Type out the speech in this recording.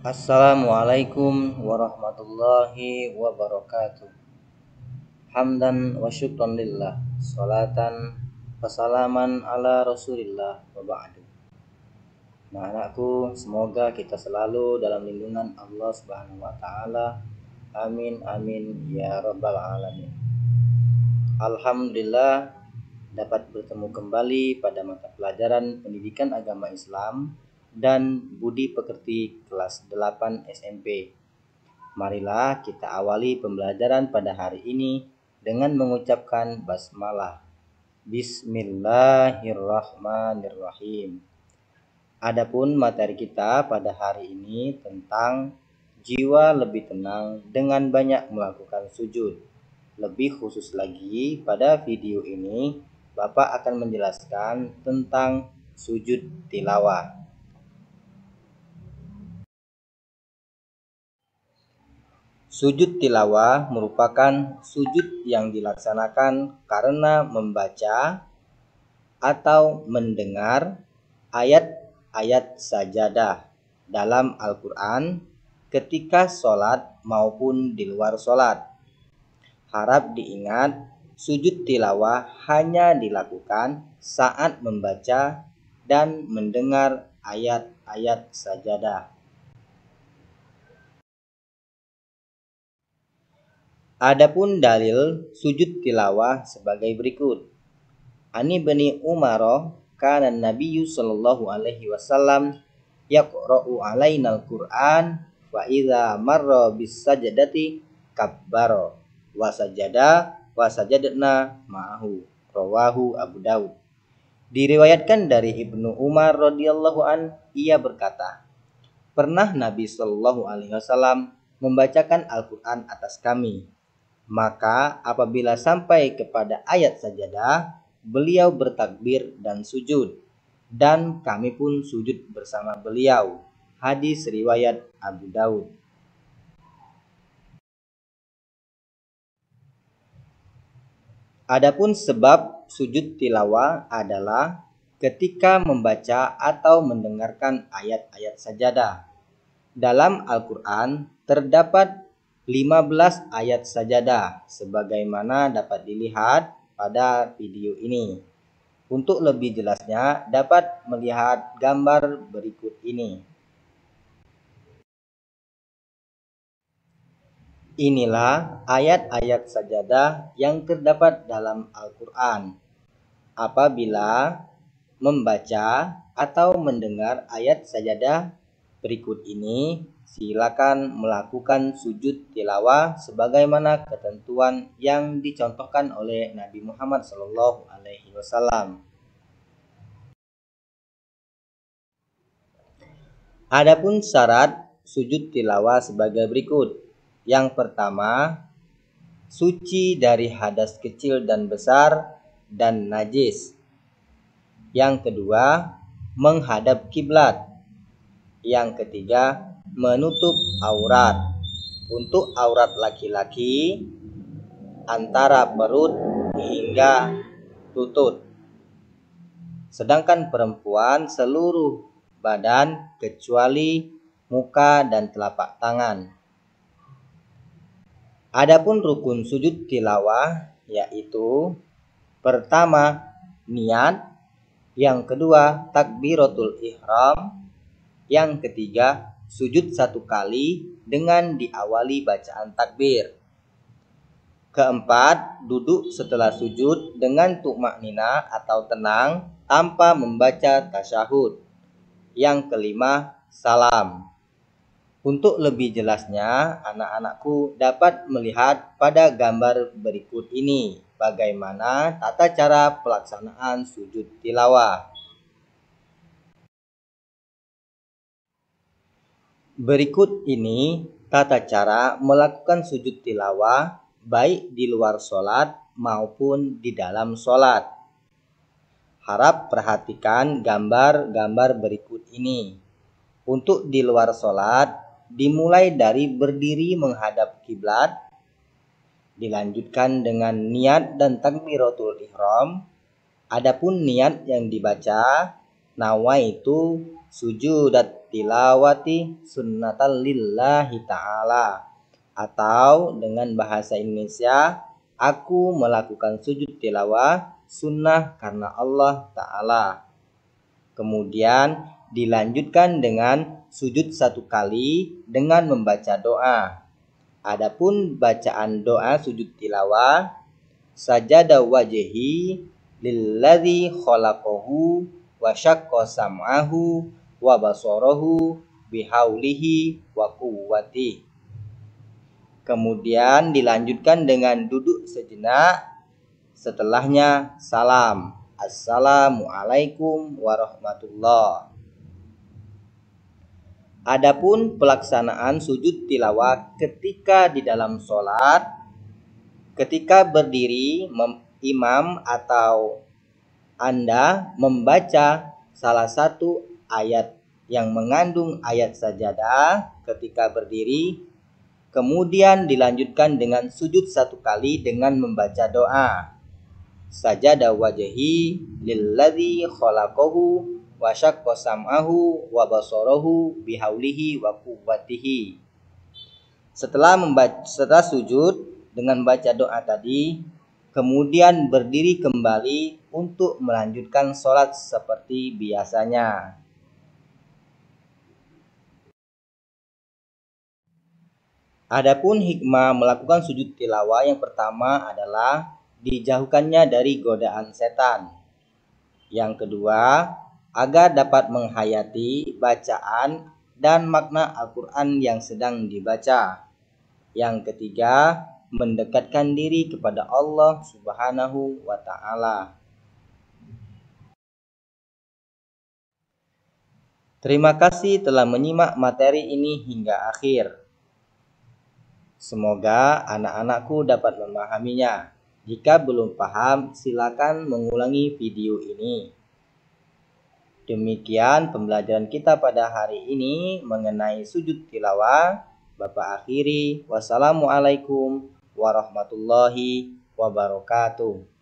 Assalamualaikum warahmatullahi wabarakatuh. Hamdan wa syukran lillah, salatan wasalaman ala rasulillah wa ba'du. Nah anakku, semoga kita selalu dalam lindungan Allah Subhanahu wa taala. Amin amin ya rabbal alamin. Alhamdulillah dapat bertemu kembali pada mata pelajaran Pendidikan Agama Islam dan Budi Pekerti kelas 8 SMP. Marilah kita awali pembelajaran pada hari ini dengan mengucapkan basmalah. Bismillahirrahmanirrahim. Adapun materi kita pada hari ini tentang jiwa lebih tenang dengan banyak melakukan sujud. Lebih khusus lagi, pada video ini Bapak akan menjelaskan tentang sujud tilawah. Sujud tilawah merupakan sujud yang dilaksanakan karena membaca atau mendengar ayat-ayat sajadah dalam Al-Quran ketika sholat maupun di luar sholat. Harap diingat, sujud tilawah hanya dilakukan saat membaca dan mendengar ayat-ayat sajadah. Adapun dalil sujud tilawah sebagai berikut. Ani bani Umar kana Nabiyyu sallallahu alaihi wasallam yaqra'u alaina al-Qur'an wa idza marra bis sajdati kabbara wa sajadna ma'ahu. Rawahu Abu Daud. Diriwayatkan dari Ibnu Umar radhiyallahu an, ia berkata, pernah Nabi sallallahu alaihi wasallam membacakan Al-Qur'an atas kami. Maka apabila sampai kepada ayat sajadah, beliau bertakbir dan sujud, dan kami pun sujud bersama beliau. Hadis riwayat Abu Daud. Adapun sebab sujud tilawah adalah ketika membaca atau mendengarkan ayat-ayat sajadah. Dalam Al-Quran terdapat 15 ayat sajadah sebagaimana dapat dilihat pada video ini. Untuk lebih jelasnya dapat melihat gambar berikut ini. Inilah ayat-ayat sajadah yang terdapat dalam Al-Quran. Apabila membaca atau mendengar ayat sajadah berikut ini, silakan melakukan sujud tilawah sebagaimana ketentuan yang dicontohkan oleh Nabi Muhammad SAW. Adapun syarat sujud tilawah sebagai berikut. Yang pertama, suci dari hadas kecil dan besar dan najis. Yang kedua, menghadap kiblat. Yang ketiga, menutup aurat. Untuk aurat laki-laki antara perut hingga lutut. Sedangkan perempuan seluruh badan kecuali muka dan telapak tangan. Adapun rukun sujud tilawah yaitu pertama niat, yang kedua takbiratul ihram, yang ketiga sujud 1 kali dengan diawali bacaan takbir. Keempat, duduk setelah sujud dengan tumaknina atau tenang tanpa membaca tasyahud. Yang kelima, salam. Untuk lebih jelasnya, anak-anakku dapat melihat pada gambar berikut ini bagaimana tata cara pelaksanaan sujud tilawah. Berikut ini tata cara melakukan sujud tilawah baik di luar sholat maupun di dalam sholat. Harap perhatikan gambar-gambar berikut ini. Untuk di luar sholat, dimulai dari berdiri menghadap kiblat, dilanjutkan dengan niat dan takbiratul ihram. Adapun niat yang dibaca, nawaitu sujudat tilawati sunnatan lillahi ta'ala, atau dengan bahasa Indonesia, aku melakukan sujud tilawah sunnah karena Allah Ta'ala. Kemudian dilanjutkan dengan sujud 1 kali dengan membaca doa. Adapun bacaan doa sujud tilawah, sajada wajhi lilladzi khalaqahu wa syaqqa sam'ahu wa basarahu bihaulihi wa quwwati. Kemudian dilanjutkan dengan duduk sejenak, setelahnya salam. Assalamualaikum warahmatullah. Adapun pelaksanaan sujud tilawah ketika di dalam sholat, ketika berdiri, imam atau Anda membaca salah satu ayat yang mengandung ayat sajadah ketika berdiri, kemudian dilanjutkan dengan sujud 1 kali dengan membaca doa. Sajada wajhi lilladzi khalaqahu wa syaqqa sam'ahu wa basarahu bihaulihi wa quwwatihi. Setelah sujud dengan baca doa tadi, kemudian berdiri kembali untuk melanjutkan sholat seperti biasanya. Adapun hikmah melakukan sujud tilawah yang pertama adalah dijauhkannya dari godaan setan. Yang kedua, agar dapat menghayati bacaan dan makna Al-Quran yang sedang dibaca. Yang ketiga, mendekatkan diri kepada Allah Subhanahu wa Ta'ala. Terima kasih telah menyimak materi ini hingga akhir. Semoga anak-anakku dapat memahaminya. Jika belum paham, silakan mengulangi video ini. Demikian pembelajaran kita pada hari ini mengenai sujud tilawah. Bapak akhiri. Wassalamualaikum warahmatullahi wabarakatuh.